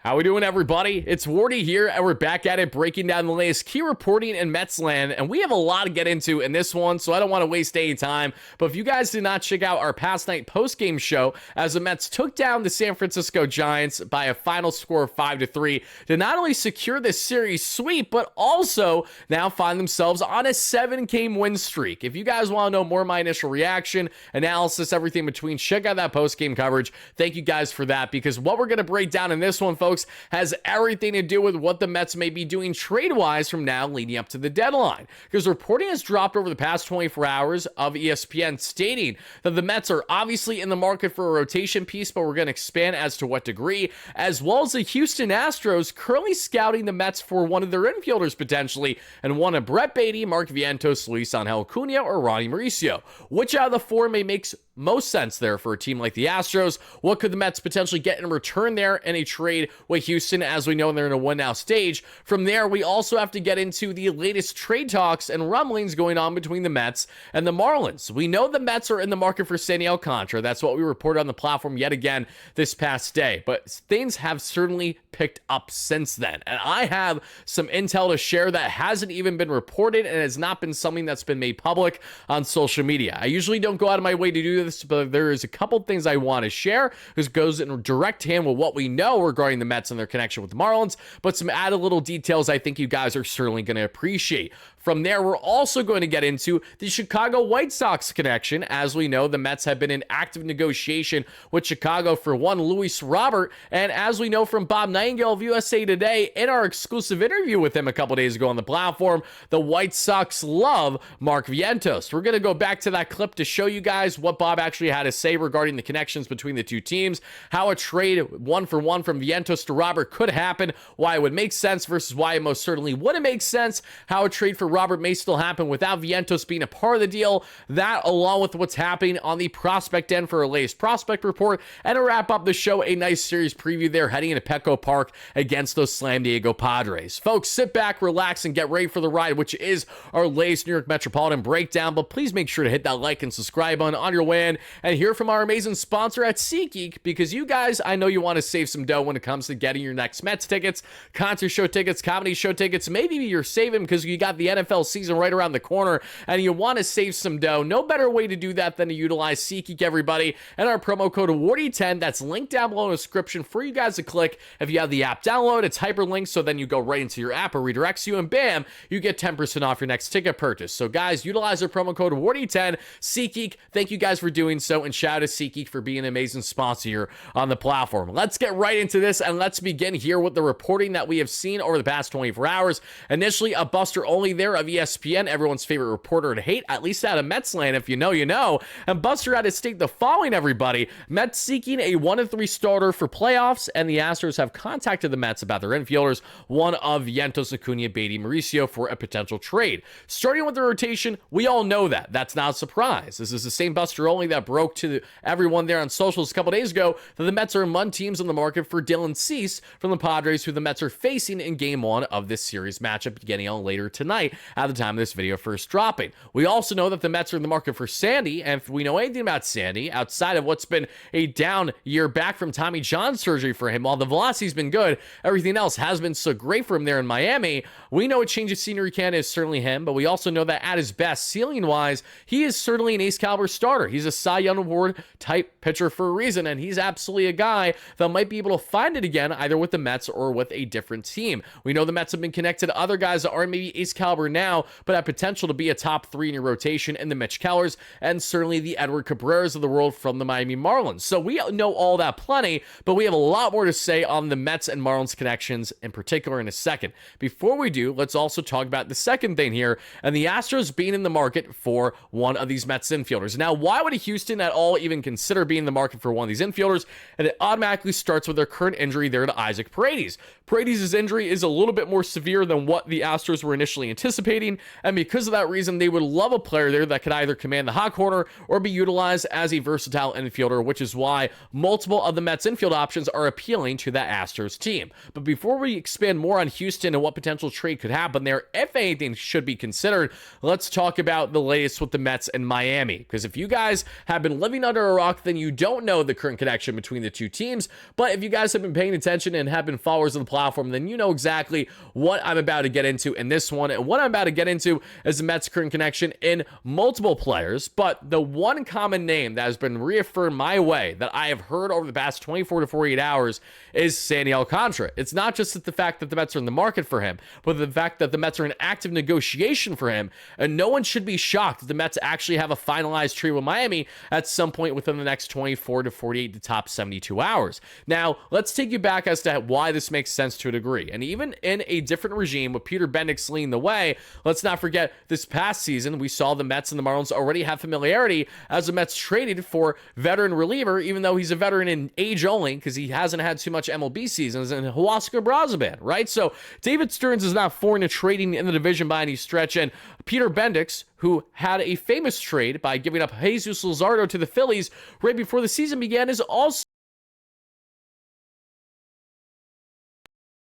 How we doing, everybody? It's Wardy here, and we're back at it breaking down the latest key reporting in Mets land, and we have a lot to get into in this one, so I don't want to waste any time. But if you guys did not check out our past night post-game show, as the Mets took down the San Francisco Giants by a final score of 5-3 to not only secure this series sweep, but also now find themselves on a 7-game win streak. If you guys want to know more of my initial reaction, analysis, everything between, check out that post-game coverage. Thank you guys for that, because what we're going to break down in this one, folks, has everything to do with what the Mets may be doing trade-wise from now leading up to the deadline. Because reporting has dropped over the past 24 hours of ESPN stating that the Mets are obviously in the market for a rotation piece, but we're going to expand as to what degree, as well as the Houston Astros currently scouting the Mets for one of their infielders potentially, and one of Brett Baty, Mark Vientos, Luis Angel Acuna, or Ronnie Mauricio. Which out of the four makes most sense there for a team like the Astros? What could the Mets potentially get in return there in a trade with Houston, as we know they're in a win-now stage? From there, we also have to get into the latest trade talks and rumblings going on between the Mets and the Marlins. We know the Mets are in the market for Sandy Alcantara. That's what we reported on the platform yet again this past day, but things have certainly picked up since then, and I have some intel to share that hasn't even been reported and has not been something that's been made public on social media. I usually don't go out of my way to do this, but there is a couple things I want to share. This goes in direct hand with what we know regarding the Mets and their connection with the Marlins, but some added little details I think you guys are certainly going to appreciate. From there, we're also going to get into the Chicago White Sox connection. As we know, the Mets have been in active negotiation with Chicago for one Luis Robert, and as we know from Bob Nightingale of USA Today in our exclusive interview with him a couple days ago on the platform, the White Sox love Mark Vientos. We're going to go back to that clip to show you guys what Bob actually had to say regarding the connections between the two teams, how a trade 1-for-1 from Vientos to Robert could happen, why it would make sense versus why it most certainly wouldn't make sense, how a trade for Robert may still happen without Vientos being a part of the deal, that along with what's happening on the prospect end for our latest prospect report, and to wrap up the show, a nice series preview there heading into Petco Park against those San Diego Padres. Folks, sit back, relax, and get ready for the ride, which is our latest New York Metropolitan breakdown, but please make sure to hit that like and subscribe button on your way in and hear from our amazing sponsor at SeatGeek, because you guys, I know you want to save some dough when it comes to getting your next Mets tickets, concert show tickets, comedy show tickets. Maybe you're saving because you got the NFL season right around the corner and you want to save some dough. No better way to do that than to utilize SeatGeek, everybody, and our promo code WARDY10 that's linked down below in the description for you guys to click. If you have the app download, it's hyperlinked, so then you go right into your app or redirects you, and bam, you get 10% off your next ticket purchase. So guys, utilize our promo code WARDY10. SeatGeek, thank you guys for doing so, and shout out to SeatGeek for being an amazing sponsor here on the platform. Let's get right into this, and let's begin here with the reporting that we have seen over the past 24 hours. Initially, a buster only there of ESPN, everyone's favorite reporter to hate, at least out of Mets land. If you know, you know. And Buster had to state the following, everybody: Mets seeking a 1-3 starter for playoffs, and the Astros have contacted the Mets about their infielders, one of Vientos, Acuna, Baty, Mauricio, for a potential trade. Starting with the rotation, we all know that. That's not a surprise. This is the same Buster only that broke to everyone there on socials a couple days ago that the Mets are among teams on the market for Dylan Cease from the Padres, who the Mets are facing in Game 1 of this series matchup beginning on later tonight at the time of this video first dropping. We also know that the Mets are in the market for Sandy, and if we know anything about Sandy, outside of what's been a down year back from Tommy John surgery for him, while the velocity's been good, everything else has been so great for him there in Miami. We know a change of scenery candidate is certainly him, but we also know that at his best, ceiling-wise, he is certainly an ace-caliber starter. He's a Cy Young Award type pitcher for a reason, and he's absolutely a guy that might be able to find it again, either with the Mets or with a different team. We know the Mets have been connected to other guys that aren't maybe ace-caliber now, but have potential to be a top 3 in your rotation, in the Mitch Kellers, and certainly the Edward Cabreras of the world from the Miami Marlins. So we know all that plenty, but we have a lot more to say on the Mets and Marlins connections in particular in a second. Before we do, let's also talk about the second thing here, and the Astros being in the market for one of these Mets infielders. Now, why would Houston at all even consider being in the market for one of these infielders? And it automatically starts with their current injury there to Isaac Paredes. Paredes' injury is a little bit more severe than what the Astros were initially anticipating, anticipating, and because of that reason, they would love a player there that could either command the hot corner or be utilized as a versatile infielder, which is why multiple of the Mets infield options are appealing to that Astros team. But before we expand more on Houston and what potential trade could happen there, if anything should be considered, let's talk about the latest with the Mets and Miami. Because if you guys have been living under a rock, then you don't know the current connection between the two teams. But if you guys have been paying attention and have been followers of the platform, then you know exactly what I'm about to get into in this one. And what I'm about to get into is the Mets' current connection in multiple players. But the one common name that has been reaffirmed my way that I have heard over the past 24 to 48 hours is Sandy Alcantara. It's not just the fact that the Mets are in the market for him, but the fact that the Mets are in active negotiation for him. And no one should be shocked that the Mets actually have a finalized trade with Miami at some point within the next 24 to 48 to top 72 hours. Now, let's take you back as to why this makes sense to a degree. And even in a different regime with Peter Bendix leading the way, let's not forget this past season, we saw the Mets and the Marlins already have familiarity as the Mets traded for veteran reliever, even though he's a veteran in age only because he hasn't had too much MLB seasons, and Huascar Braziban, right? So David Stearns is not foreign to trading in the division by any stretch, and Peter Bendix, who had a famous trade by giving up Jesus Luzardo to the Phillies right before the season began, is also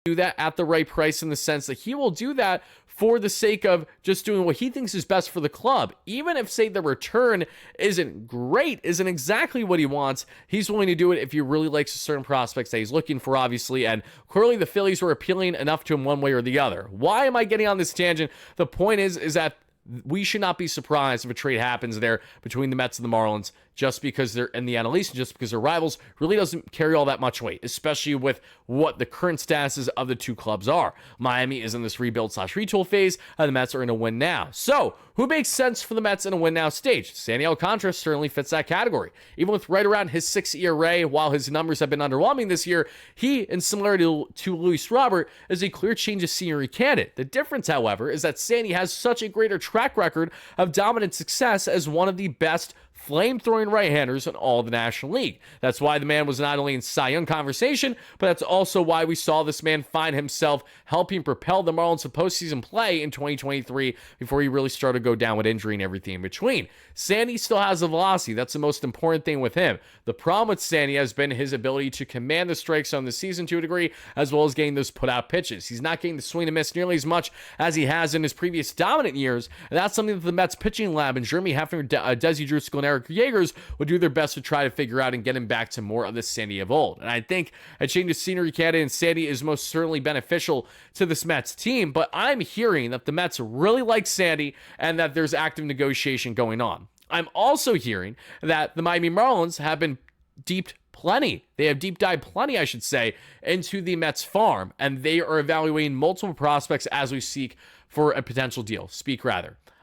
do that at the right price, in the sense that he will do that for the sake of just doing what he thinks is best for the club. Even if, say, the return isn't great, isn't exactly what he wants, he's willing to do it if he really likes certain prospects that he's looking for, obviously. And clearly the Phillies were appealing enough to him one way or the other. Why am I getting on this tangent? The point is that we should not be surprised if a trade happens there between the Mets and the Marlins, just because they're in the NL East, just because they're rivals, really doesn't carry all that much weight, especially with what the current statuses of the two clubs are. Miami is in this rebuild/retool phase, and the Mets are in a win now. So, who makes sense for the Mets in a win now stage? Sandy Alcantara certainly fits that category. Even with right around his 6 ERA, while his numbers have been underwhelming this year, he, in similarity to Luis Robert, is a clear change of scenery candidate. The difference, however, is that Sandy has such a greater track record of dominant success as one of the best flame-throwing right-handers in all of the National League. That's why the man was not only in Cy Young conversation, but that's also why we saw this man find himself helping propel the Marlins to postseason play in 2023 before he really started to go down with injury and everything in between. Sandy still has the velocity. That's the most important thing with him. The problem with Sandy has been his ability to command the strike zone this season to a degree, as well as getting those put-out pitches. He's not getting the swing and miss nearly as much as he has in his previous dominant years, and that's something that the Mets pitching lab and Jeremy Hefner, Desi Driscoll, and Eric Yeagers would do their best to try to figure out and get him back to more of the Sandy of old. And I think a change of scenery candidate in Sandy is most certainly beneficial to this Mets team, but I'm hearing that the Mets really like Sandy and that there's active negotiation going on. I'm also hearing that the Miami Marlins have been They have deep dived plenty, I should say, into the Mets farm, and they are evaluating multiple prospects as we speak for a potential deal.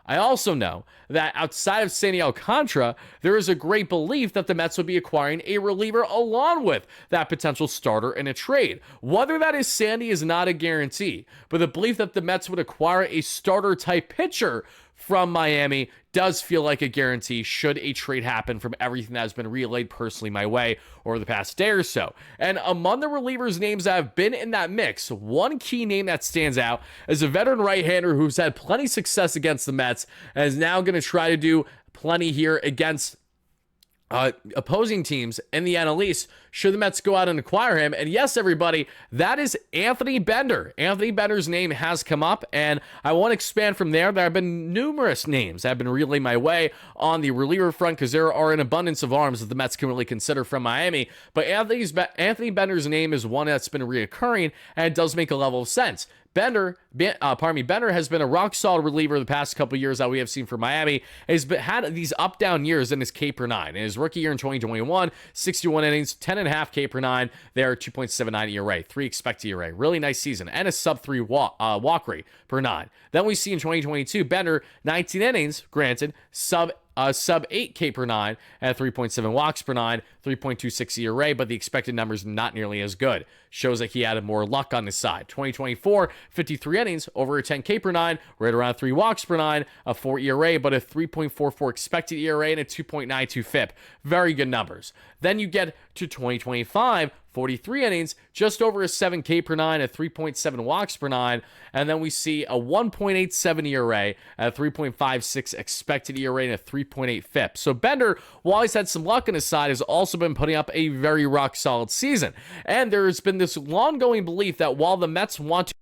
I also know that outside of Sandy Alcantara, there is a great belief that the Mets would be acquiring a reliever along with that potential starter in a trade. Whether that is Sandy is not a guarantee, but the belief that the Mets would acquire a starter-type pitcher from Miami does feel like a guarantee should a trade happen from everything that has been relayed personally my way over the past day or so. And among the relievers' names that have been in that mix, one key name that stands out is a veteran right-hander who's had plenty of success against the Mets and is now going to try to do plenty here against opposing teams in the NL East should the Mets go out and acquire him. And yes, everybody, that is Anthony Bender. Anthony Bender's name has come up, and I want to expand from there. There have been numerous names that have been relayed my way on the reliever front because there are an abundance of arms that the Mets can really consider from Miami. But Anthony Bender's name is one that's been reoccurring, and it does make a level of sense. Bender has been a rock-solid reliever the past couple years that we have seen for Miami. He's had these up-down years in his K per 9. In his rookie year in 2021, 61 innings, 10.5 K per 9. There, 2.79 ERA, 3 expected ERA. Really nice season. And a sub-3 walk rate per 9. Then we see in 2022, Bender, 19 innings, granted, sub 8 K per 9 at 3.7 walks per 9, 3.26 ERA, but the expected numbers not nearly as good. Shows that he had more luck on his side. 2024, 53 innings, over a 10 K per 9, right around 3 walks per 9, a 4 ERA, but a 3.44 expected ERA and a 2.92 FIP. Very good numbers. Then you get to 2025, 43 innings, just over a 7K per nine, a 3.7 walks per nine, and then we see a 1.87 ERA, a 3.56 expected ERA, and a 3.8 FIP. So Bender, while he's had some luck on his side, has also been putting up a very rock-solid season. And there's been this long-going belief that while the Mets want to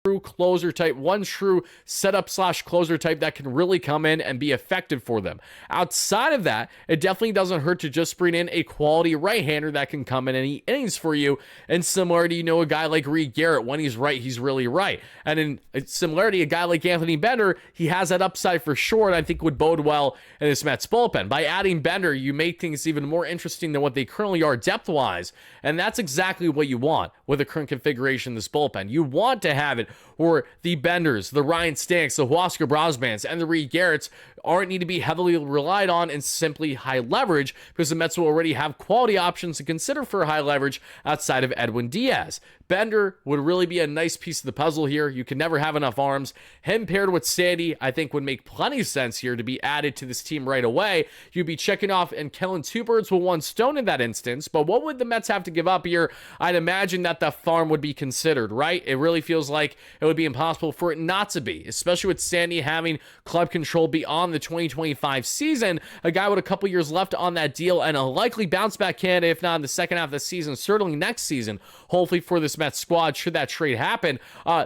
true closer type, one true setup slash closer type that can really come in and be effective for them. Outside of that, it definitely doesn't hurt to just bring in a quality right-hander that can come in any innings for you. And similarity, a guy like Reed Garrett, when he's right, he's really right. And in similarity, a guy like Anthony Bender, he has that upside for sure, and I think would bode well in this Mets bullpen. By adding Bender, you make things even more interesting than what they currently are depth-wise, and that's exactly what you want with the current configuration of this bullpen. You want to have it or the Benders, the Ryan Stanks, the Huascar Brosmans, and the Reed Garretts aren't need to be heavily relied on in simply high leverage, because the Mets will already have quality options to consider for high leverage outside of Edwin Diaz. Bender would really be a nice piece of the puzzle here. You can never have enough arms. Him paired with Sandy, I think, would make plenty of sense here to be added to this team right away. You'd be checking off and killing two birds with one stone in that instance, but what would the Mets have to give up here? I'd imagine that the farm would be considered, right? It really feels like it would be impossible for it not to be, especially with Sandy having club control beyond the 2025 season, a guy with a couple years left on that deal and a likely bounce back candidate, if not in the second half of the season, certainly next season, hopefully for this Mets squad, should that trade happen.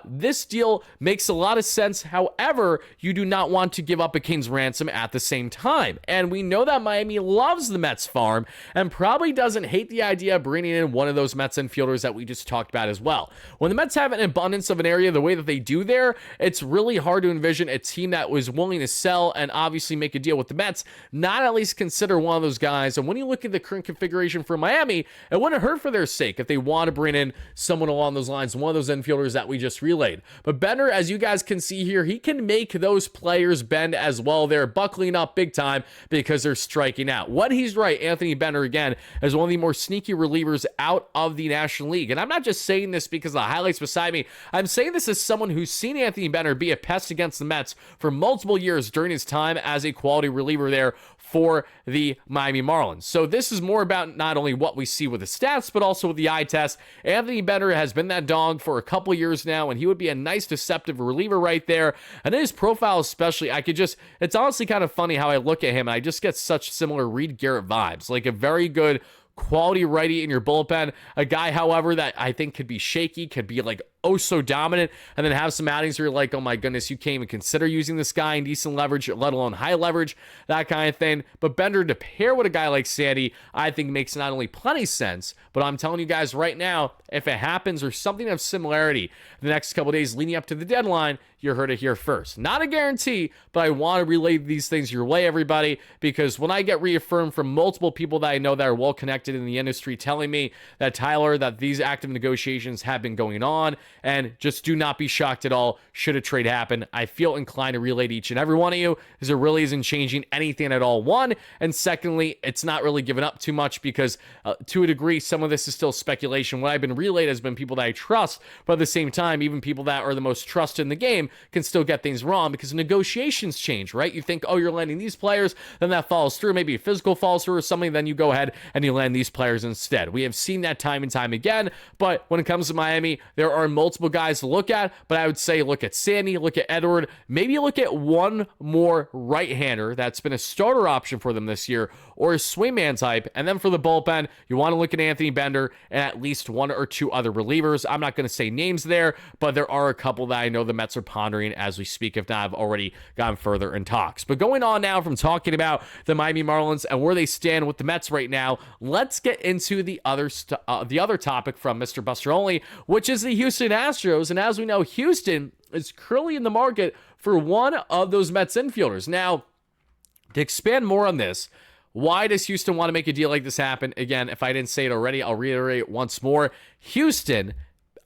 This deal makes a lot of sense. However, you do not want to give up a king's ransom at the same time. And we know that Miami loves the Mets farm and probably doesn't hate the idea of bringing in one of those Mets infielders that we just talked about as well. When the Mets have an abundance of an area the way that they do there, it's really hard to envision a team that was willing to sell and obviously make a deal with the Mets, not at least consider one of those guys. And when you look at the current configuration for Miami, it wouldn't hurt for their sake if they want to bring in someone along those lines, one of those infielders that we just relayed. But Bender, as you guys can see here, he can make those players bend as well. They're buckling up big time because they're striking out. When he's right, Anthony Bender, again, is one of the more sneaky relievers out of the National League. And I'm not just saying this because of the highlights beside me. I'm saying this as someone who's seen Anthony Bender be a pest against the Mets for multiple years during his time as a quality reliever there for the Miami Marlins. So this is more about not only what we see with the stats, but also with the eye test. Anthony Bender has been that dog for a couple years now, and he would be a nice deceptive reliever right there. And in his profile especially, it's honestly kind of funny how I look at him, and I just get such similar Reed Garrett vibes, like a very good quality righty in your bullpen. A guy, however, that I think could be shaky, could be like oh so dominant, and then have some outings where you're like, oh my goodness, you can't even consider using this guy in decent leverage, let alone high leverage, that kind of thing. But Bender to pair with a guy like Sandy, I think makes not only plenty sense, but I'm telling you guys right now, if it happens or something of similarity the next couple days leading up to the deadline, you heard it here first. Not a guarantee, but I want to relay these things your way, everybody, because when I get reaffirmed from multiple people that I know that are well connected in the industry telling me that, Tyler, that these active negotiations have been going on, and just do not be shocked at all should a trade happen. I feel inclined to relay to each and every one of you, because it really isn't changing anything at all. One, and secondly, it's not really given up too much because to a degree, some of this is still speculation. What I've been relayed has been people that I trust, but at the same time, even people that are the most trusted in the game can still get things wrong because negotiations change, right? You think, oh, you're landing these players, then that falls through, maybe a physical falls through or something, then you go ahead and you land these players instead. We have seen that time and time again, but when it comes to Miami, there are multiple guys to look at, but I would say look at Sandy, look at Edward, maybe look at one more right-hander that's been a starter option for them this year, or a swingman type, and then for the bullpen, you want to look at Anthony Bender and at least one or two other relievers. I'm not going to say names there, but there are a couple that I know the Mets are pondering as we speak, if not have already gone further in talks. But going on now from talking about the Miami Marlins and where they stand with the Mets right now, let's get into the other topic from Mr. Buster Olney, which is the Houston Astros. And as we know, Houston is currently in the market for one of those Mets infielders. Now, to expand more on this, why does Houston want to make a deal like this happen? Again, if I didn't say it already, I'll reiterate once more. Houston,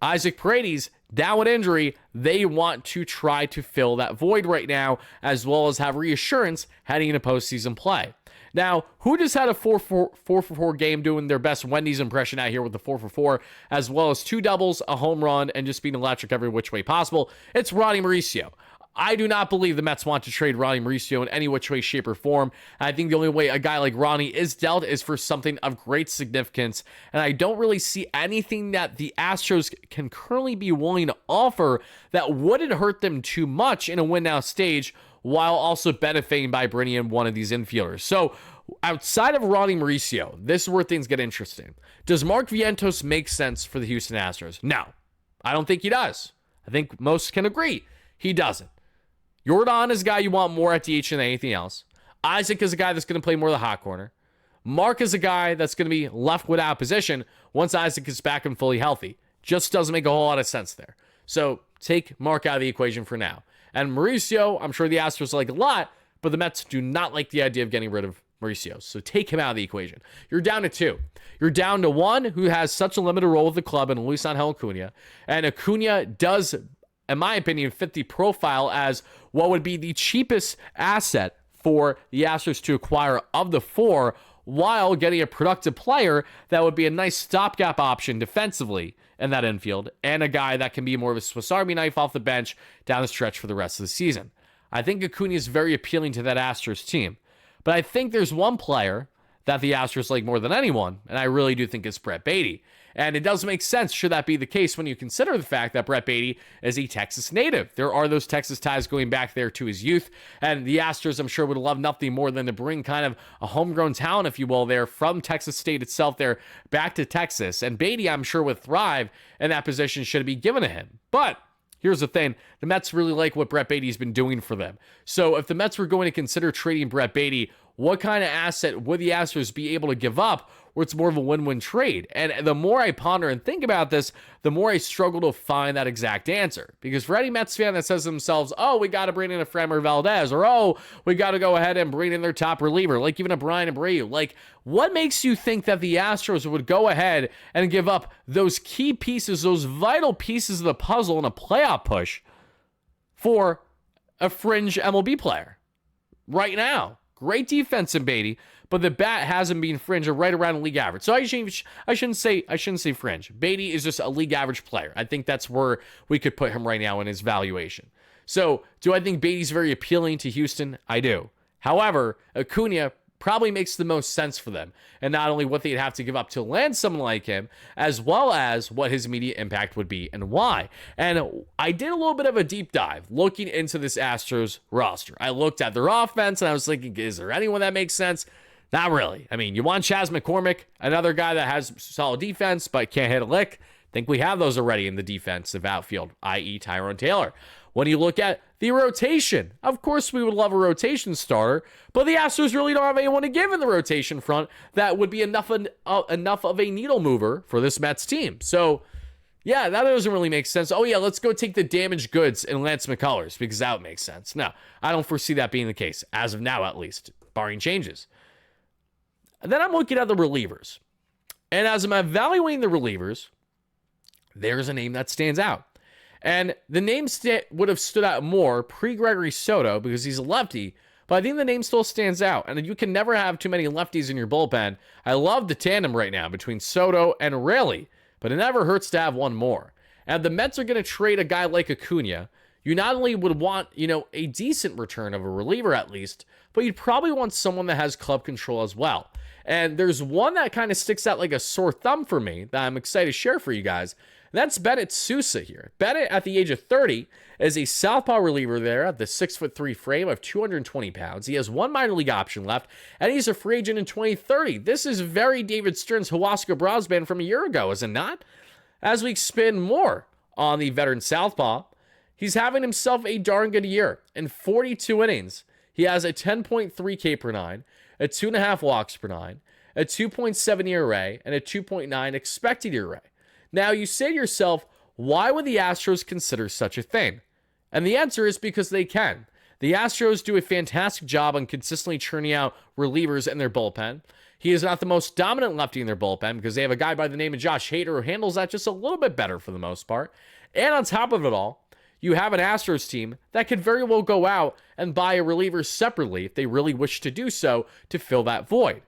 Isaac Paredes, down with injury, they want to try to fill that void right now, as well as have reassurance heading into postseason play. Now, who just had a 4-for-4 game doing their best Wendy's impression out here with the 4-for-4, as well as 2 doubles, a home run, and just being electric every which way possible? It's Ronnie Mauricio. I do not believe the Mets want to trade Ronnie Mauricio in any which way, shape, or form. I think the only way a guy like Ronnie is dealt is for something of great significance, and I don't really see anything that the Astros can currently be willing to offer that wouldn't hurt them too much in a win-now stage, while also benefiting by bringing in one of these infielders. So, outside of Ronnie Mauricio, this is where things get interesting. Does Mark Vientos make sense for the Houston Astros? No, I don't think he does. I think most can agree he doesn't. Jordan is a guy you want more at DH than anything else. Isaac is a guy that's going to play more of the hot corner. Mark is a guy that's going to be left without position once Isaac is back and fully healthy. Just doesn't make a whole lot of sense there. So take Mark out of the equation for now. And Mauricio, I'm sure the Astros like a lot, but the Mets do not like the idea of getting rid of Mauricio. So take him out of the equation. You're down to two. You're down to one who has such a limited role with the club in Luis Angel Acuna. And Acuna does, in my opinion, fit the profile as what would be the cheapest asset for the Astros to acquire of the four, while getting a productive player that would be a nice stopgap option defensively in that infield, and a guy that can be more of a Swiss Army knife off the bench down the stretch for the rest of the season. I think Acuna is very appealing to that Astros team, but I think there's one player that the Astros like more than anyone, and I really do think it's Brett Baty. And it does make sense, should that be the case, when you consider the fact that Brett Baty is a Texas native. There are those Texas ties going back there to his youth, and the Astros, I'm sure, would love nothing more than to bring kind of a homegrown talent, if you will, there from Texas State itself there back to Texas. And Baty, I'm sure, would thrive in that position should it be given to him. But here's the thing. The Mets really like what Brett Baty's been doing for them. So if the Mets were going to consider trading Brett Baty, what kind of asset would the Astros be able to give up where it's more of a win-win trade? And the more I ponder and think about this, the more I struggle to find that exact answer. Because for any Mets fan that says to themselves, oh, we got to bring in a Framber Valdez, or oh, we got to go ahead and bring in their top reliever, like even a Brian Abreu, like what makes you think that the Astros would go ahead and give up those key pieces, those vital pieces of the puzzle in a playoff push for a fringe MLB player right now? Great defense in Baty, but the bat hasn't been fringe or right around league average. So I shouldn't say fringe. Baty is just a league average player. I think that's where we could put him right now in his valuation. So do I think Baty's very appealing to Houston? I do. However, Acuna probably makes the most sense for them, and not only what they'd have to give up to land someone like him, as well as what his immediate impact would be and why. And I did a little bit of a deep dive looking into this Astros roster. I looked at their offense and I was thinking, is there anyone that makes sense? Not really. I mean, you want Chas McCormick, another guy that has solid defense but can't hit a lick. I think we have those already in the defensive outfield, i.e. Tyrone Taylor. When you look at the rotation, of course we would love a rotation starter, but the Astros really don't have anyone to give in the rotation front that would be enough of a needle mover for this Mets team. So, yeah, that doesn't really make sense. Oh, yeah, let's go take the damaged goods and Lance McCullers, because that would make sense. No, I don't foresee that being the case, as of now at least, barring changes. And then I'm looking at the relievers. And as I'm evaluating the relievers, there's a name that stands out. And the name would have stood out more pre-Gregory Soto because he's a lefty, but I think the name still stands out. And you can never have too many lefties in your bullpen. I love the tandem right now between Soto and Raley, but it never hurts to have one more. And if the Mets are going to trade a guy like Acuna, you not only would want, a decent return of a reliever at least, but you'd probably want someone that has club control as well. And there's one that kind of sticks out like a sore thumb for me that I'm excited to share for you guys. That's Bennett Susa here. Bennett, at the age of 30, is a southpaw reliever there at the 6'3" frame of 220 pounds. He has one minor league option left, and he's a free agent in 2030. This is very David Stern's Huasca Bros band from a year ago, is it not? As we spin more on the veteran southpaw, he's having himself a darn good year. In 42 innings, he has a 10.3 K per nine, a 2.5 walks per nine, a 2.7 ERA, and a 2.9 expected ERA. Now, you say to yourself, why would the Astros consider such a thing? And the answer is because they can. The Astros do a fantastic job on consistently churning out relievers in their bullpen. He is not the most dominant lefty in their bullpen because they have a guy by the name of Josh Hader who handles that just a little bit better for the most part. And on top of it all, you have an Astros team that could very well go out and buy a reliever separately if they really wish to do so to fill that void.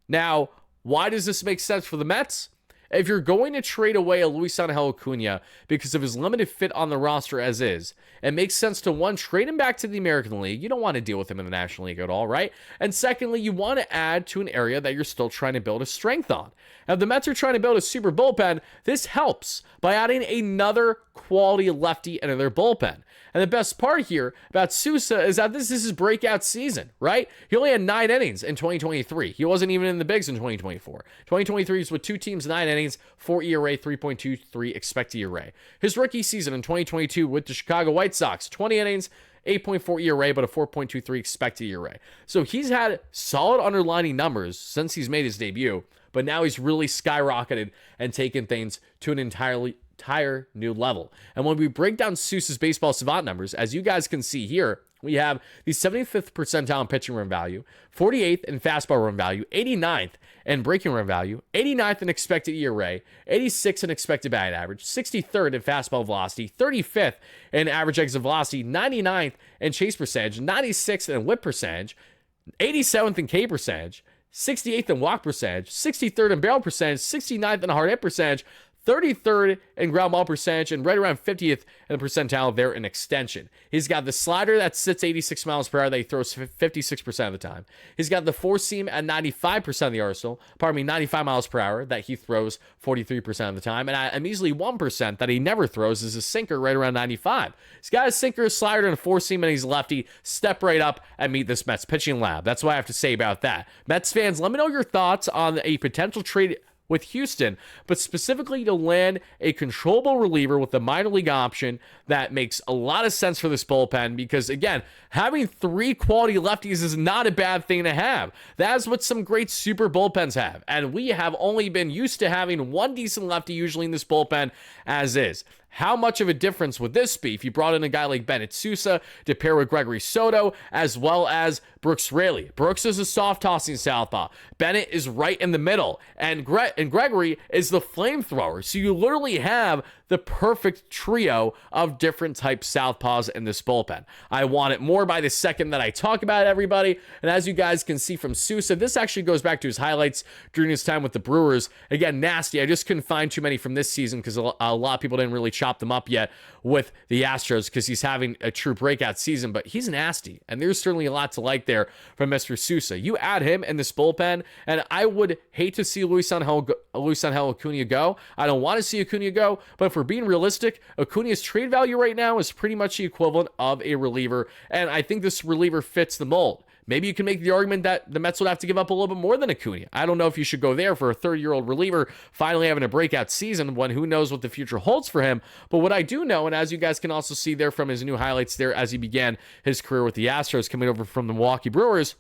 Now, why does this make sense for the Mets? If you're going to trade away a Luis Angel Acuna because of his limited fit on the roster as is, it makes sense to, one, trade him back to the American League. You don't want to deal with him in the National League at all, right? And secondly, you want to add to an area that you're still trying to build a strength on. Now, if the Mets are trying to build a super bullpen, this helps by adding another quality lefty into their bullpen. And the best part here about Susa is that this is his breakout season, right? He only had 9 innings in 2023. He wasn't even in the bigs in 2024. 2023 is with 2 teams, 9 innings, 4 ERA, 3.23 expected ERA. His rookie season in 2022 with the Chicago White Sox, 20 innings, 8.4 ERA, but a 4.23 expected ERA. So he's had solid underlining numbers since he's made his debut, but now he's really skyrocketed and taken things to an entire new level. And when we break down Susa's baseball savant numbers, as you guys can see here, we have the 75th percentile in pitching run value, 48th in fastball run value, 89th in breaking run value, 89th in expected ERA, 86th in expected batting average, 63rd in fastball velocity, 35th in average exit velocity, 99th in chase percentage, 96th in whip percentage, 87th in K percentage, 68th in walk percentage, 63rd in barrel percentage, 69th in hard hit percentage, 33rd in ground ball percentage, and right around 50th in the percentile there in extension. He's got the slider that sits 86 miles per hour that he throws 56% of the time. He's got the four seam at 95% of the arsenal, 95 miles per hour that he throws 43% of the time, and a measly 1% that he never throws is a sinker right around 95. He's got a sinker, a slider, and a four seam, and he's lefty. Step right up and meet this Mets pitching lab. That's what I have to say about that. Mets fans, let me know your thoughts on a potential trade with Houston, but specifically to land a controllable reliever with a minor league option that makes a lot of sense for this bullpen, because again, having 3 quality lefties is not a bad thing to have. That's what some great super bullpens have, and we have only been used to having 1 decent lefty usually in this bullpen as is. How much of a difference would this be if you brought in a guy like Bennett Susa to pair with Gregory Soto, as well as Brooks Raley? Brooks is a soft-tossing southpaw. Bennett is right in the middle, and Gregory is the flamethrower. So you literally have the perfect trio of different type southpaws in this bullpen. I want it more by the second that I talk about it, everybody. And as you guys can see from Susa, this actually goes back to his highlights during his time with the Brewers. Again, nasty. I just couldn't find too many from this season because a lot of people didn't really chop them up yet with the Astros because he's having a true breakout season, but he's nasty. And there's certainly a lot to like there from Mr. Susa. You add him in this bullpen, and I would hate to see Luis Angel Acuna go. I don't want to see Acuna go, but if we're being realistic, Acuna's trade value right now is pretty much the equivalent of a reliever, and I think this reliever fits the mold. Maybe you can make the argument that the Mets would have to give up a little bit more than Acuna. I don't know if you should go there for a 30-year-old reliever finally having a breakout season when who knows what the future holds for him. But what I do know, and as you guys can also see there from his new highlights there as he began his career with the Astros coming over from the Milwaukee Brewers,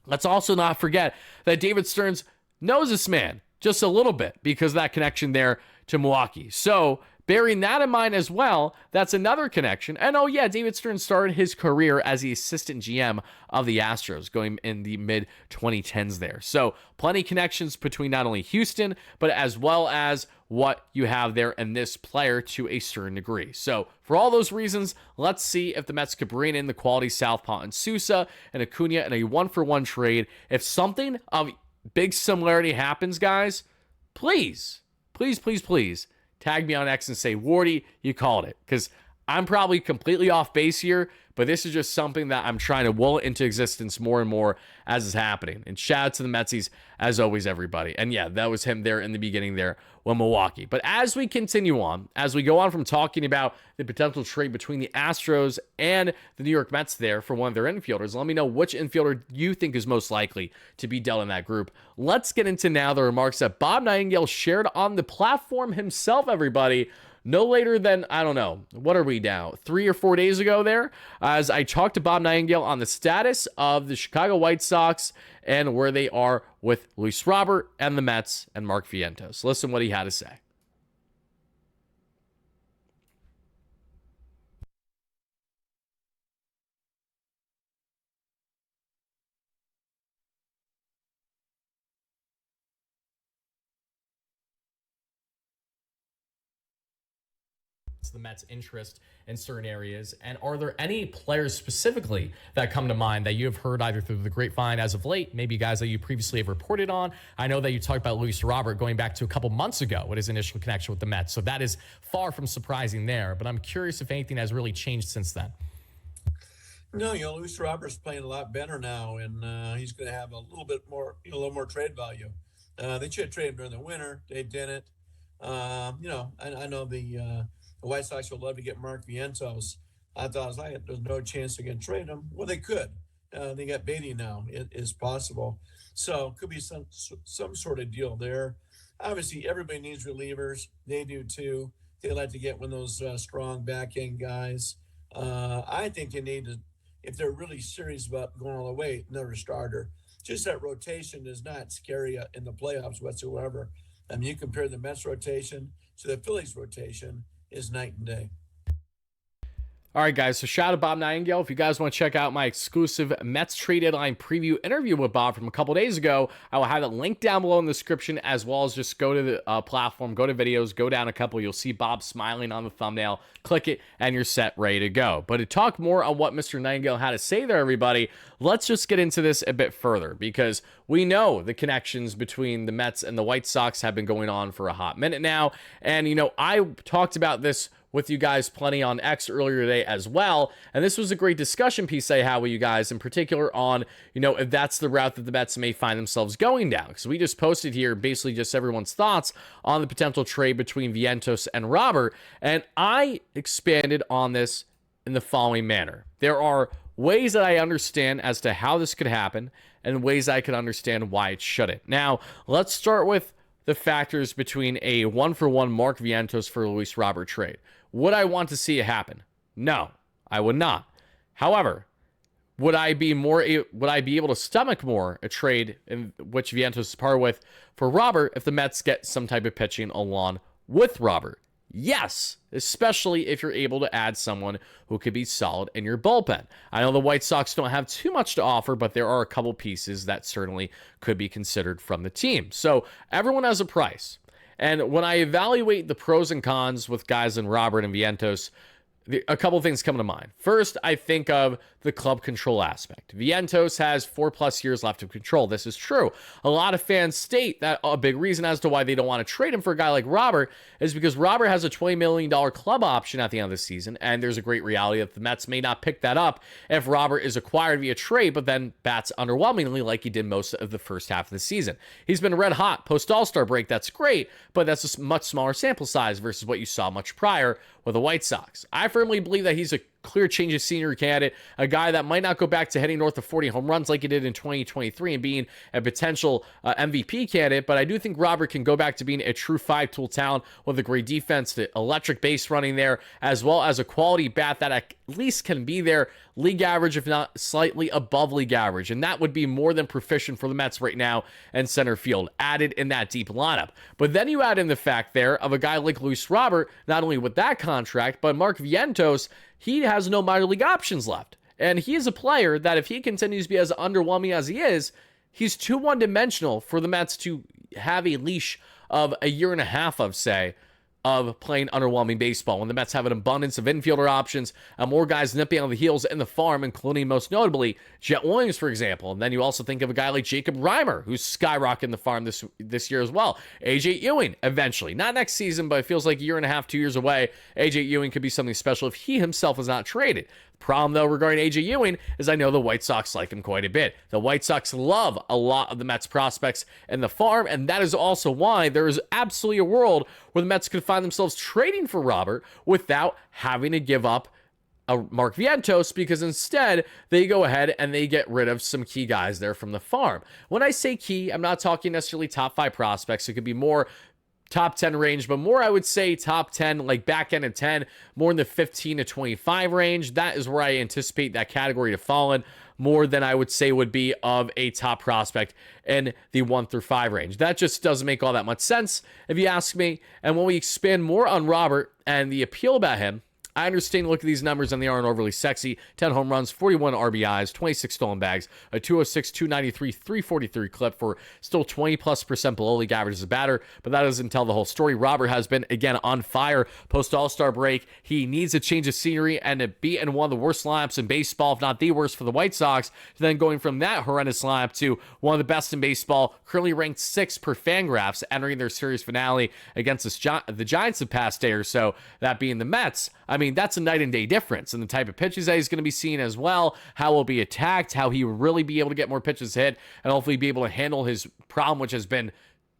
let's also not forget that David Stearns knows this man just a little bit because of that connection there to Milwaukee. So bearing that in mind as well, that's another connection. And oh yeah, David Stearns started his career as the assistant GM of the Astros going in the mid-2010s there. So plenty of connections between not only Houston, but as well as what you have there in this player to a certain degree. So for all those reasons, let's see if the Mets could bring in the quality southpaw and Susa and Acuna in a 1-for-1 trade. If something of big similarity happens, guys, please tag me on X and say, Wardy, you called it. Because I'm probably completely off base here, but this is just something that I'm trying to will into existence more and more as is happening. And shout out to the Metsies, as always, everybody. And yeah, that was him there in the beginning there with Milwaukee. But as we continue on, as we go on from talking about the potential trade between the Astros and the New York Mets there for one of their infielders, let me know which infielder you think is most likely to be dealt in that group. Let's get into now the remarks that Bob Nightingale shared on the platform himself, everybody. No later than, I don't know, what are we now, 3 or 4 days ago there, as I talked to Bob Nightingale on the status of the Chicago White Sox and where they are with Luis Robert and the Mets and Mark Vientos. Listen what he had to say. the Mets' interest in certain areas? And are there any players specifically that come to mind that you have heard either through the grapevine as of late, maybe guys that you previously have reported on? I know that you talked about Luis Robert going back to a couple months ago with his initial connection with the Mets, so that is far from surprising there. But I'm curious if anything has really changed since then. No, Luis Robert's playing a lot better now, and he's going to have a little bit more, a little more trade value. They should have traded him during the winter. They didn't. I know the White Sox would love to get Mark Vientos. I thought, there's no chance they can trade him. Well, they could. They got Beatty now. It is possible. So could be some sort of deal there. Obviously, everybody needs relievers. They do too. They like to get one of those strong back end guys. I think you need to, if they're really serious about going all the way, another starter. Just that rotation is not scary in the playoffs whatsoever. I mean, you compare the Mets rotation to the Phillies rotation, is night and day. All right, guys, so shout out to Bob Nightingale. If you guys want to check out my exclusive Mets trade deadline preview interview with Bob from a couple days ago, I will have it linked down below in the description, as well as just go to the platform, go to videos, go down a couple. You'll see Bob smiling on the thumbnail. Click it, and you're set, ready to go. But to talk more on what Mr. Nightingale had to say there, everybody, let's just get into this a bit further, because we know the connections between the Mets and the White Sox have been going on for a hot minute now. And, I talked about this with you guys plenty on X earlier today as well. And this was a great discussion piece I had with you guys, in particular on, if that's the route that the Mets may find themselves going down. Because we just posted here basically just everyone's thoughts on the potential trade between Vientos and Robert. And I expanded on this in the following manner. There are ways that I understand as to how this could happen, and ways I can understand why it shouldn't. Now, let's start with the factors between a 1-for-1 Mark Vientos for Luis Robert trade. Would I want to see it happen? No, I would not. However, would I be able to stomach more a trade in which Vientos is part with for Robert if the Mets get some type of pitching along with Robert? Yes, especially if you're able to add someone who could be solid in your bullpen. I know the White Sox don't have too much to offer, but there are a couple pieces that certainly could be considered from the team. So everyone has a price. And when I evaluate the pros and cons with guys in Robert and Vientos, a couple things come to mind. First, I think of the club control aspect. Vientos has 4+ years left of control. This is true. A lot of fans state that a big reason as to why they don't want to trade him for a guy like Robert is because Robert has a $20 million club option at the end of the season, and there's a great reality that the Mets may not pick that up if Robert is acquired via trade, but then bats underwhelmingly like he did most of the first half of the season. He's been red hot post All-Star break. That's great, but that's a much smaller sample size versus what you saw much prior with the White Sox. I firmly believe that he's a clear change of scenery candidate, a guy that might not go back to hitting north of 40 home runs like he did in 2023 and being a potential MVP candidate, but I do think Robert can go back to being a true 5-tool talent with a great defense, the electric base running there, as well as a quality bat that at least can be there league average, if not slightly above league average, and that would be more than proficient for the Mets right now in center field, added in that deep lineup. But then you add in the fact there of a guy like Luis Robert, not only with that contract, but Mark Vientos, he has no minor league options left. And he is a player that if he continues to be as underwhelming as he is, he's too one-dimensional for the Mets to have a leash of a year and a half of, say, of playing underwhelming baseball, when the Mets have an abundance of infielder options and more guys nipping on the heels in the farm, including most notably Jet Williams, for example. And then you also think of a guy like Jacob Reimer, who's skyrocketing the farm this year as well. AJ Ewing, eventually. Not next season, but it feels like a year and a half, 2 years away. AJ Ewing could be something special if he himself is not traded. Problem, though, regarding AJ Ewing is I know the White Sox like him quite a bit. The White Sox love a lot of the Mets prospects in the farm, and that is also why there is absolutely a world where the Mets could find themselves trading for Robert without having to give up a Mark Vientos, because instead they go ahead and they get rid of some key guys there from the farm. When I say key, I'm not talking necessarily top 5 prospects. It could be more top 10 range, but more I would say top 10, like back end of 10, more in the 15 to 25 range. That is where I anticipate that category to fall in, more than I would say would be of a top prospect in the 1 through 5 range. That just doesn't make all that much sense if you ask me. And when we expand more on Robert and the appeal about him, I understand you look at these numbers and they aren't overly sexy. 10 home runs, 41 RBIs, 26 stolen bags, a 206, 293, 343 clip for still 20+% below league average as a batter, but that doesn't tell the whole story. Robert has been, again, on fire post All-Star break. He needs a change of scenery and to be in one of the worst lineups in baseball, if not the worst for the White Sox, then going from that horrendous lineup to one of the best in baseball, currently ranked 6th per Fangraphs, entering their series finale against the Giants the past day or so, that being the Mets. I mean, that's a night and day difference in the type of pitches that he's going to be seeing as well, how he'll be attacked, how he will really be able to get more pitches hit, and hopefully be able to handle his problem, which has been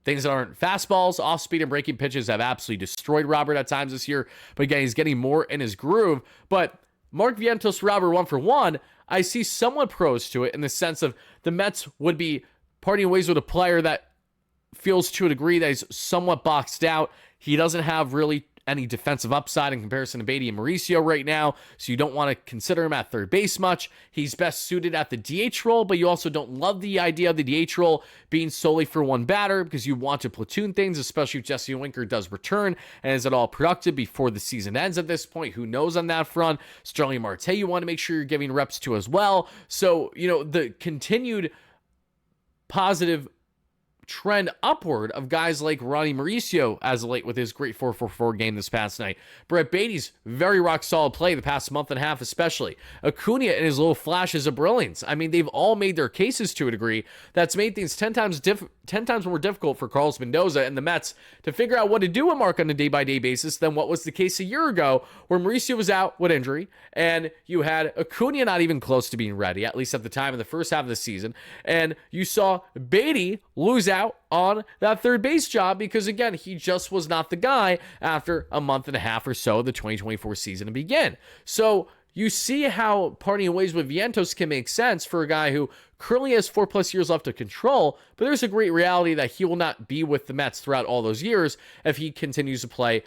things that aren't fastballs. Off-speed and breaking pitches have absolutely destroyed Robert at times this year, but again, he's getting more in his groove. But Mark Vientos for Robert 1-for-1, I see somewhat pros to it in the sense of the Mets would be parting ways with a player that feels to a degree that he's somewhat boxed out. He doesn't have really any defensive upside in comparison to Beatty and Mauricio right now, so you don't want to consider him at third base much. He's best suited at the DH role, but you also don't love the idea of the DH role being solely for one batter because you want to platoon things, especially if Jesse Winker does return and is it all productive before the season ends at this point. Who knows on that front? Sterling Marte you want to make sure you're giving reps to as well. So, the continued positive trend upward of guys like Ronnie Mauricio as of late with his great 4-4-4 game this past night. Brett Beatty's very rock solid play the past month and a half especially. Acuna and his little flashes of brilliance. I mean, they've all made their cases to a degree that's made things 10 times more difficult for Carlos Mendoza and the Mets to figure out what to do with Mark on a day-by-day basis than what was the case a year ago where Mauricio was out with injury and you had Acuna not even close to being ready, at least at the time in the first half of the season, and you saw Beatty lose out on that third base job because, again, he just was not the guy after a month and a half or so of the 2024 season to begin. So you see how parting ways with Vientos can make sense for a guy who currently has 4+ years left to control, but there's a great reality that he will not be with the Mets throughout all those years if he continues to play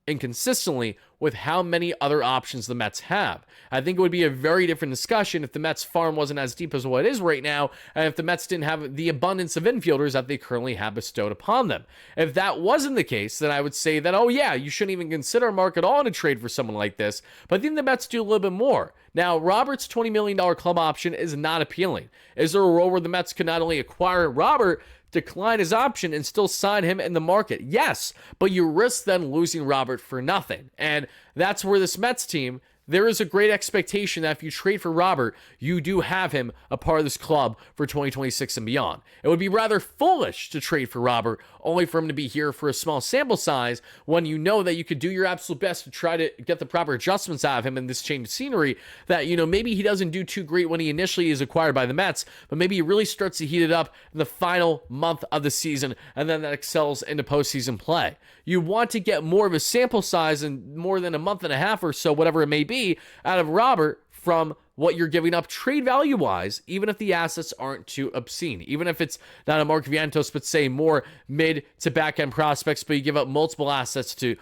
inconsistently with how many other options the Mets have. I think it would be a very different discussion if the Mets farm wasn't as deep as what it is right now, and if the Mets didn't have the abundance of infielders that they currently have bestowed upon them. If that wasn't the case, then I would say that, oh yeah, you shouldn't even consider Mark at all in a trade for someone like this, but I think the Mets do a little bit more. Now, Robert's $20 million club option is not appealing. Is there a role where the Mets could not only acquire Robert, decline his option and still sign him in the market? Yes, but you risk then losing Robert for nothing. And that's where this Mets team, there is a great expectation that if you trade for Robert, you do have him a part of this club for 2026 and beyond. It would be rather foolish to trade for Robert only for him to be here for a small sample size when you know that you could do your absolute best to try to get the proper adjustments out of him in this change of scenery that, maybe he doesn't do too great when he initially is acquired by the Mets, but maybe he really starts to heat it up in the final month of the season and then that excels into postseason play. You want to get more of a sample size and more than a month and a half or so, whatever it may be, out of Robert from what you're giving up trade value-wise, even if the assets aren't too obscene. Even if it's not a Mark Vientos, but say more mid to back-end prospects, but you give up multiple assets to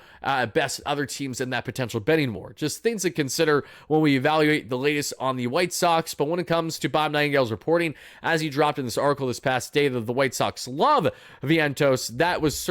best other teams in that potential betting war. Just things to consider when we evaluate the latest on the White Sox. But when it comes to Bob Nightingale's reporting, as he dropped in this article this past day that the White Sox love Vientos, that was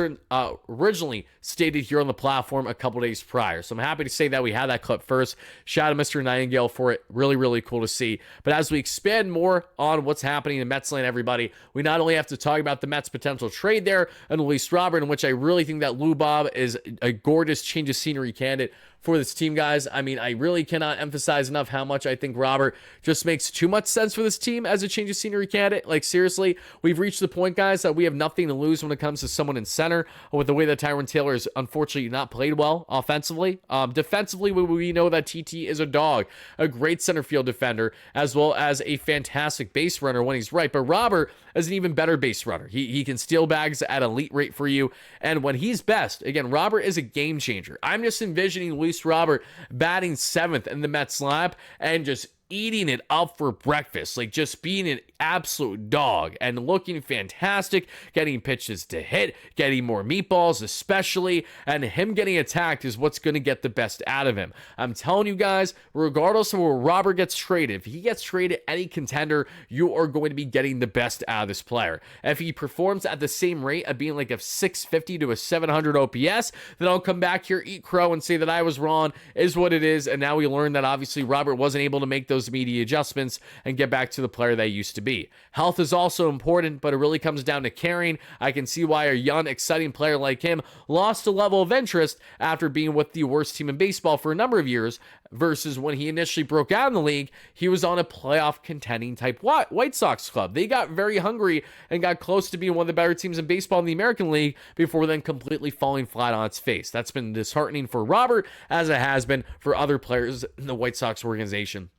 originally stated here on the platform a couple days prior. So I'm happy to say that we had that clip first. Shout out to Mr. Nightingale for it. Really, really cool to see. But as we expand more on what's happening in Mets land, everybody, we not only have to talk about the Mets' potential trade there and release Robert, in which I really think that Lou Bob is a gorgeous change of scenery candidate for this team, guys. I mean, I really cannot emphasize enough how much I think Robert just makes too much sense for this team as a change of scenery candidate. Like, seriously, we've reached the point, guys, that we have nothing to lose when it comes to someone in center with the way that Tyrone Taylor has unfortunately not played well offensively. Defensively, we know that TT is a dog, a great center field defender, as well as a fantastic base runner when he's right. But Robert is an even better base runner. He can steal bags at elite rate for you. And when he's best, again, Robert is a game changer. I'm just envisioning Luis Robert batting 7th in the Mets lineup and just eating it up for breakfast, like just being an absolute dog and looking fantastic, getting pitches to hit, getting more meatballs especially, and him getting attacked is what's going to get the best out of him. I'm telling you guys, regardless of where Robert gets traded, if he gets traded any contender, you are going to be getting the best out of this player. If he performs at the same rate of being like a 650 to a 700 OPS, then I'll come back here, eat crow, and say that I was wrong, is what it is. And now we learned that obviously Robert wasn't able to make those immediate adjustments and get back to the player that he used to be. Health is also important, but it really comes down to caring. I can see why a young, exciting player like him lost a level of interest after being with the worst team in baseball for a number of years, versus when he initially broke out in the league, he was on a playoff contending type White Sox club. They got very hungry and got close to being one of the better teams in baseball in the American League before then completely falling flat on its face. That's been disheartening for Robert, as it has been for other players in the White Sox organization.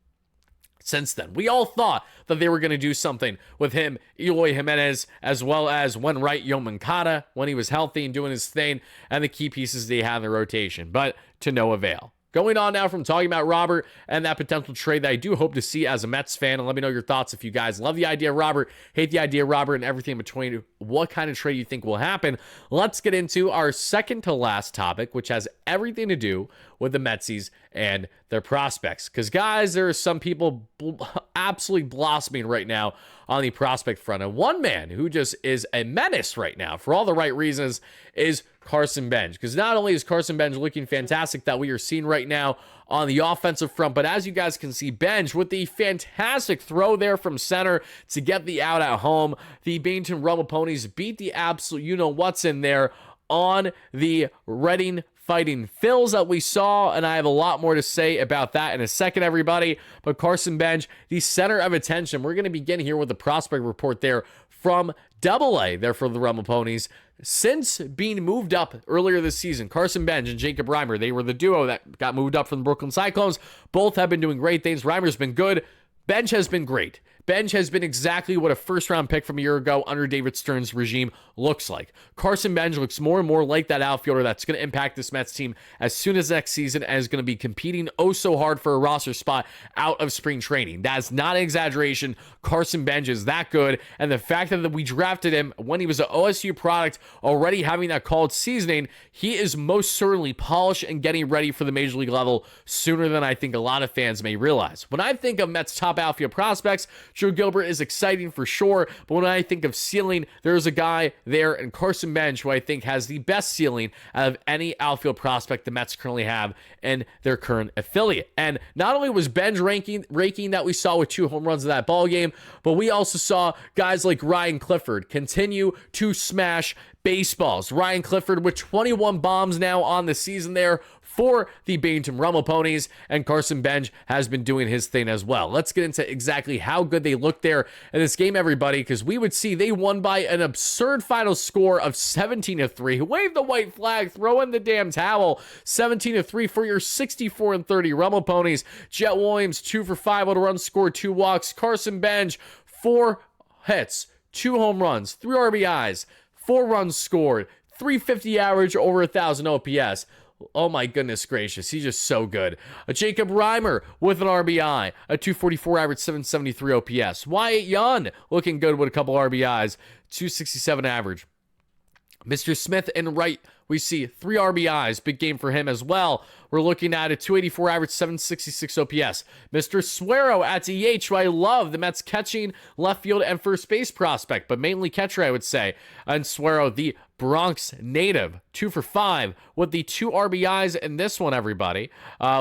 Since then, we all thought that they were going to do something with him, Eloy Jimenez, as well as when Yomankata, when he was healthy and doing his thing, and the key pieces they had in the rotation, but to no avail. Going on now from talking about Robert and that potential trade that I do hope to see as a Mets fan, and let me know your thoughts if you guys love the idea of Robert, hate the idea of Robert, and everything in between, what kind of trade you think will happen. Let's get into our second to last topic, which has everything to do with the Metsies and their prospects. Because, guys, there are some people absolutely blossoming right now on the prospect front. And one man who just is a menace right now, for all the right reasons, is Carson Benj. Because not only is Carson Benj looking fantastic that we are seeing right now on the offensive front, but as you guys can see, Benj with the fantastic throw there from center to get the out at home. The Bennington Rumble Ponies beat the absolute you-know-what's in there on the Reading Fighting Phils that we saw, and I have a lot more to say about that in a second, everybody. But Carson Benj, the center of attention. We're going to begin here with the prospect report there from AA there for the Rumble Ponies. Since being moved up earlier this season, Carson Benj and Jacob Reimer, they were the duo that got moved up from the Brooklyn Cyclones. Both have been doing great things. Reimer's been good. Benj has been great. Benj has been exactly what a first-round pick from a year ago under David Stern's regime looks like. Carson Benj looks more and more like that outfielder that's going to impact this Mets team as soon as next season and is going to be competing oh so hard for a roster spot out of spring training. That is not an exaggeration. Carson Benj is that good, and the fact that we drafted him when he was an OSU product, already having that called seasoning, he is most certainly polished and getting ready for the major league level sooner than I think a lot of fans may realize. When I think of Mets top outfield prospects, Drew Gilbert is exciting for sure, but when I think of ceiling, there's a guy there in Carson Benj who I think has the best ceiling out of any outfield prospect the Mets currently have in their current affiliate. And not only was Benj raking that we saw with 2 home runs in that ball game, but we also saw guys like Ryan Clifford continue to smash baseballs. Ryan Clifford with 21 bombs now on the season there for the Bennington Rumble Ponies, and Carson Benj has been doing his thing as well. Let's get into exactly how good they looked there in this game, everybody, because we would see they won by an absurd final score of 17-3. Wave the white flag, throw in the damn towel. 17-3 for your 64-30 Rumble Ponies. Jet Williams 2 for 5 on a run scored, 2 walks. Carson Benj 4 hits, 2 home runs, 3 RBIs, 4 runs scored, 350 average, over 1,000 OPS. Oh my goodness gracious, he's just so good. Jacob Reimer with an RBI, a 244 average, 773 OPS. Wyatt Young looking good with a couple RBIs, 267 average. Mr. Smith and right, we see 3 RBIs, big game for him as well. We're looking at a 284 average, 766 OPS. Mr. Suero at DH, who I love, the Mets catching, left field, and first base prospect, but mainly catcher, I would say. And Suero, the Bronx native, 2 for 5 with the 2 RBIs in this one, everybody.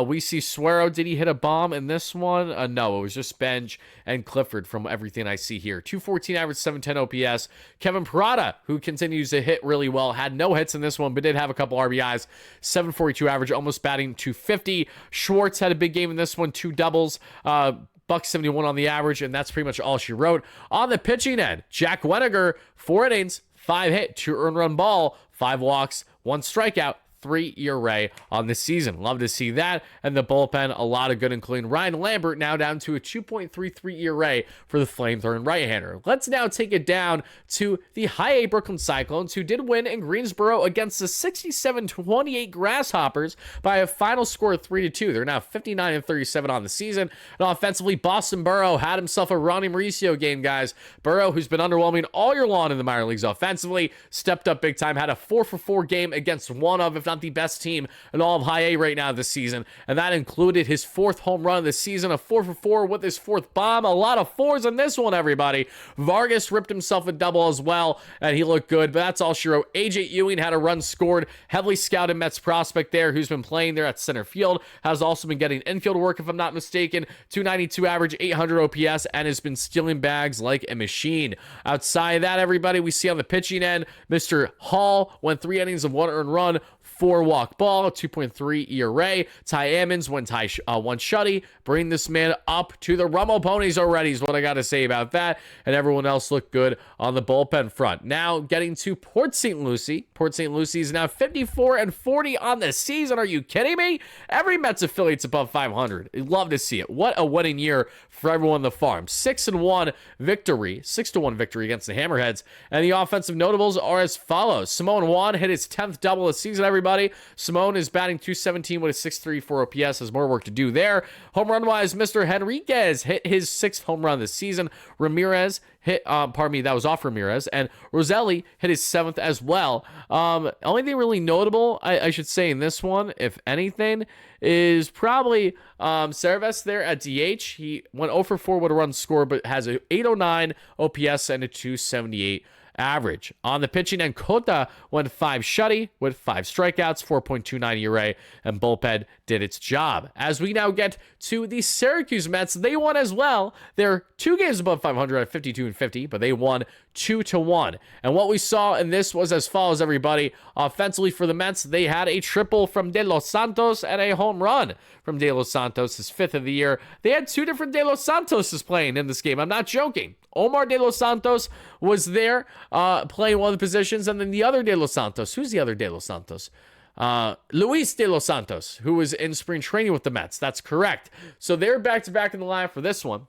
We see Suero. Did he hit a bomb in this one? No, it was just Benj and Clifford from everything I see here. 214 average, 710 OPS. Kevin Parada, who continues to hit really well, had no hits in this one, but did have a couple RBIs. 742 average, almost batting 250. Schwartz had a big game in this one, 2 doubles. $171 on the average, and that's pretty much all she wrote. On the pitching end, Jack Weniger, 4 innings, 5 hit, 2 earned run ball, 5 walks, 1 strikeout, ERA on the season. Love to see that. And the bullpen, a lot of good, including Ryan Lambert, now down to a 2.33 ERA for the flamethrowing right-hander. Let's now take it down to the High A Brooklyn Cyclones, who did win in Greensboro against the 67-28 Grasshoppers by a final score of 3-2. They're now 59-37 on the season. And offensively, Boston Burrow had himself a Ronnie Mauricio game, guys. Burrow, who's been underwhelming all year long in the minor leagues offensively, stepped up big time, had a 4-for-4 game against one of, if not the best team in all of High A right now this season. And that included his 4th home run of the season, a 4-for-4 with his 4th bomb. A lot of 4s in this one, everybody. Vargas ripped himself a double as well, and he looked good, but that's all she wrote. AJ Ewing had a run scored. Heavily scouted Mets prospect there, who's been playing there at center field, has also been getting infield work, if I'm not mistaken. 292 average, 800 OPS, and has been stealing bags like a machine. Outside of that, everybody, we see on the pitching end, Mr. Hall went 3 innings of 1 earned run, 4 walk ball, 2.3 ERA. Ty Ammons went 1 shutty. Bring this man up to the Rummel Ponies already is what I got to say about that. And everyone else looked good on the bullpen front. Now getting to Port St. Lucie. Port St. Lucie is now 54-40 on the season. Are you kidding me? Every Mets affiliate's above 500. I'd love to see it. What a winning year for everyone on the farm. 6-1 victory, 6-1 victory against the Hammerheads. And the offensive notables are as follows. Simone Juan hit his 10th double of the season, everybody. Simone is batting .217 with a 6.34 OPS. Has more work to do there. Home run wise, Mr. Henriquez hit his 6th home run this season. Ramirez hit, that was off Ramirez, and Roselli hit his 7th as well. Only thing really notable, I should say, in this one, if anything, is probably Cervez there at DH. He went 0-for-4 with a run score, but has a 809 OPS and a 278 average. On the pitching end, Kota went 5 shutty with 5 strikeouts, 4.29 ERA, and bullpen did its job. As we now get to the Syracuse Mets, they won as well. They're 2 games above 500 at 52-50, but they won 2-1. And what we saw in this was as follows, everybody. Offensively for the Mets, they had a triple from De Los Santos and a home run from De Los Santos, his 5th of the year. They had 2 different De Los Santoses playing in this game. I'm not joking. Omar De Los Santos was there playing one of the positions, and then the other De Los Santos. Who's the other De Los Santos? Luis De Los Santos, who was in spring training with the Mets. That's correct. So they're back-to-back in the line for this one,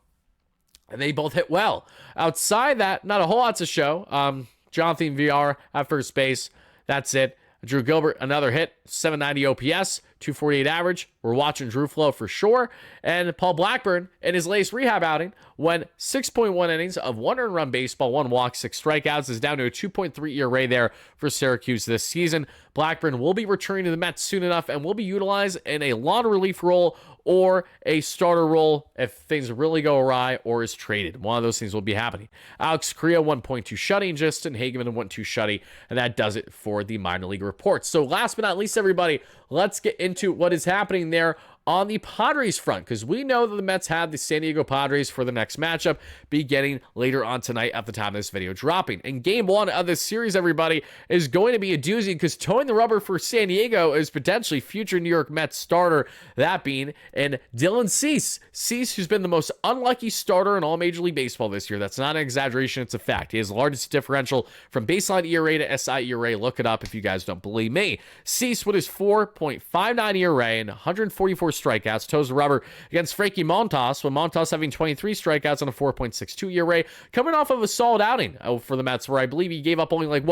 and they both hit well. Outside that, not a whole lot to show. Jonathan VR at first base. That's it. Drew Gilbert, another hit, 790 OPS, 248 average. We're watching Drew flow for sure. And Paul Blackburn, in his latest rehab outing, went 6.1 innings of 1 earned run baseball, 1 walk, 6 strikeouts, is down to a 2.3 ERA there for Syracuse this season. Blackburn will be returning to the Mets soon enough and will be utilized in a long relief role or a starter role if things really go awry or is traded. One of those things will be happening. Alex Correa 1.2 shutty, and Justin Hageman 1.2 shutty, and that does it for the minor league reports. So last but not least, everybody, let's get into what is happening there on the Padres front, because we know that the Mets have the San Diego Padres for the next matchup beginning later on tonight at the time of this video dropping. And game 1 of this series, everybody, is going to be a doozy because towing the rubber for San Diego is potentially future New York Mets starter, that being in Dylan Cease. Cease, who's been the most unlucky starter in all Major League Baseball this year. That's not an exaggeration, it's a fact. He has the largest differential from baseline ERA to SI ERA. Look it up if you guys don't believe me. Cease with his 4.59 ERA and 144 strikeouts, toes the rubber against Frankie Montas, with Montas having 23 strikeouts and a 4.62 ERA, coming off of a solid outing for the Mets, where I believe he gave up only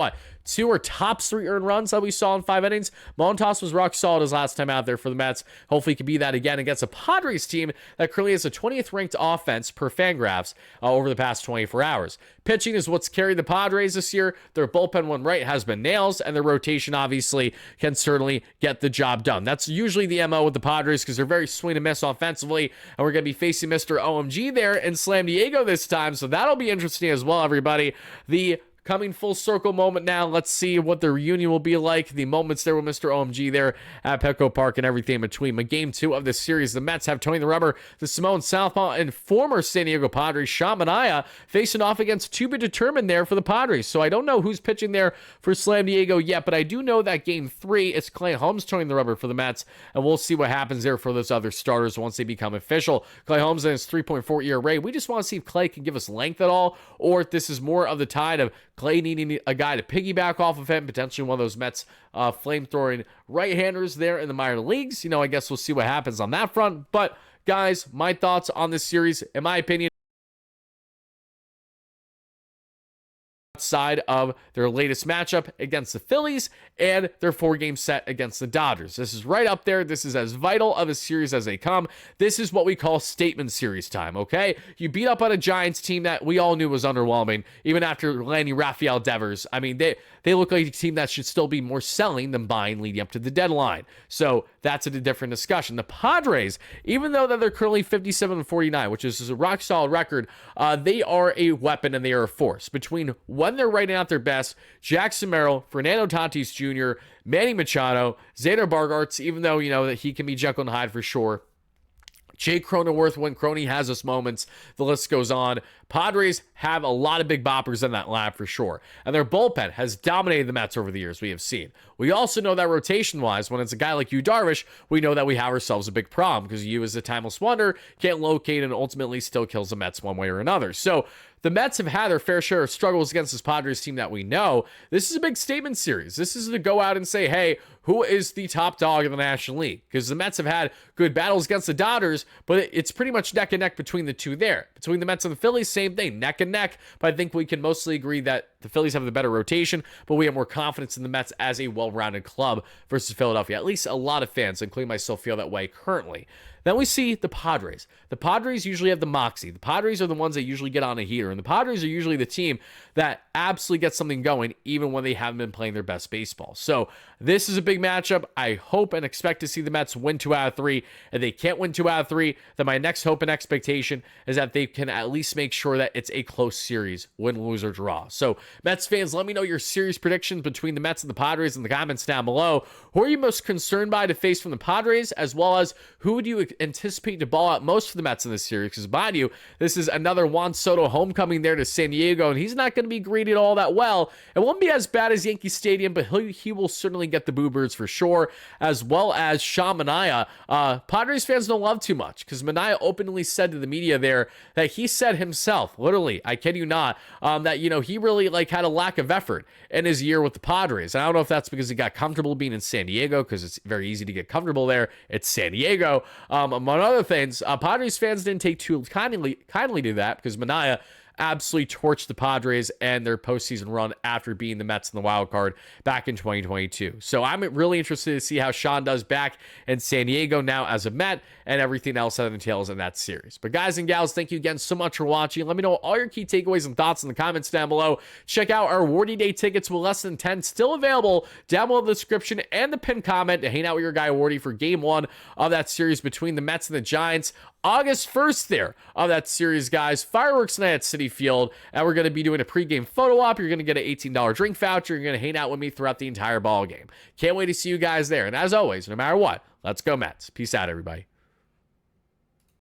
2 or tops 3 earned runs that we saw in 5 innings. Montas was rock solid his last time out there for the Mets. Hopefully he can be that again against a Padres team that currently has a 20th ranked offense per Fangraphs over the past 24 hours. Pitching is what's carried the Padres this year. Their bullpen, when right, has been nails, and their rotation obviously can certainly get the job done. That's usually the MO with the Padres because they're very swing and miss offensively, and we're going to be facing Mr. OMG there in Slam Diego this time, so that'll be interesting as well, everybody. The coming full circle moment now. Let's see what the reunion will be like. The moments there with Mr. OMG there at Petco Park and everything in between. But game 2 of this series, the Mets have towing the rubber to Simone Southpaw and former San Diego Padres Sean Manaea facing off against to be determined there for the Padres. So I don't know who's pitching there for Slam Diego yet, but I do know that game 3 is Clay Holmes towing the rubber for the Mets, and we'll see what happens there for those other starters once they become official. Clay Holmes and his 3.4 ERA. We just want to see if Clay can give us length at all, or if this is more of the tide of Clay needing a guy to piggyback off of him, potentially one of those Mets flame-throwing right-handers there in the minor leagues. I guess we'll see what happens on that front. But guys, my thoughts on this series, in my opinion, side of their latest matchup against the Phillies and their 4-game set against the Dodgers. This is right up there. This is as vital of a series as they come. This is what we call statement series time, okay? You beat up on a Giants team that we all knew was underwhelming, even after landing Rafael Devers. I mean, they look like a team that should still be more selling than buying leading up to the deadline. So that's a different discussion. The Padres, even though that they're currently 57-49, which is a rock solid record, they are a weapon and they are a force. Between when they're writing out their best, Jackson Merrill, Fernando Tatis Jr., Manny Machado, Xander Bogaerts, even though, that he can be Jekyll and Hyde for sure, Jake Cronenworth when Crony has his moments. The list goes on. Padres have a lot of big boppers in that lab for sure. And their bullpen has dominated the Mets over the years we have seen. We also know that rotation-wise, when it's a guy like Yu Darvish, we know that we have ourselves a big problem because Yu is a timeless wonder, can't locate, and ultimately still kills the Mets one way or another. So the Mets have had their fair share of struggles against this Padres team that we know. This is a big statement series. This is to go out and say, hey, who is the top dog in the National League? Because the Mets have had good battles against the Dodgers, but it's pretty much neck and neck between the two there. Between the Mets and the Phillies, same thing, neck and neck. But I think we can mostly agree that the Phillies have the better rotation, but we have more confidence in the Mets as a well-rounded club versus Philadelphia. At least a lot of fans, including myself, feel that way currently. Then we see the Padres. The Padres usually have the moxie. The Padres are the ones that usually get on a heater, and the Padres are usually the team that absolutely gets something going even when they haven't been playing their best baseball. So this is a big matchup. I hope and expect to see the Mets win 2 out of 3. If they can't win 2 out of 3, then my next hope and expectation is that they can at least make sure that it's a close series, win, lose, or draw. So Mets fans, let me know your series predictions between the Mets and the Padres in the comments down below. Who are you most concerned by to face from the Padres, as well as who would you anticipate to ball out most for the Mets in this series? Because mind you, this is another Juan Soto homecoming there to San Diego, and he's not going to be greeted all that well. It won't be as bad as Yankee Stadium, but he will certainly get the Boo Birds for sure, as well as Sean Manaea. Padres fans don't love too much because Manaea openly said to the media there that he said himself, literally, I kid you not, that he really had a lack of effort in his year with the Padres. And I don't know if that's because he got comfortable being in San Diego, because it's very easy to get comfortable there. It's San Diego. Among other things, Padres fans didn't take too kindly to that because Manaea absolutely torched the Padres and their postseason run after beating the Mets in the wild card back in 2022. So I'm really interested to see how Sean does back in San Diego now as a Met and everything else that entails in that series. But guys and gals, thank you again so much for watching. Let me know all your key takeaways and thoughts in the comments down below. Check out our Wardy Day tickets with less than 10 still available down below in the description and the pinned comment to hang out with your guy Wardy for game 1 of that series between the Mets and the Giants. August 1st there of that series, guys. Fireworks night at Citi Field, and we're going to be doing a pregame photo op. You're going to get an $18 drink voucher. You're going to hang out with me throughout the entire ball game. Can't wait to see you guys there. And as always, no matter what, let's go Mets. Peace out, everybody.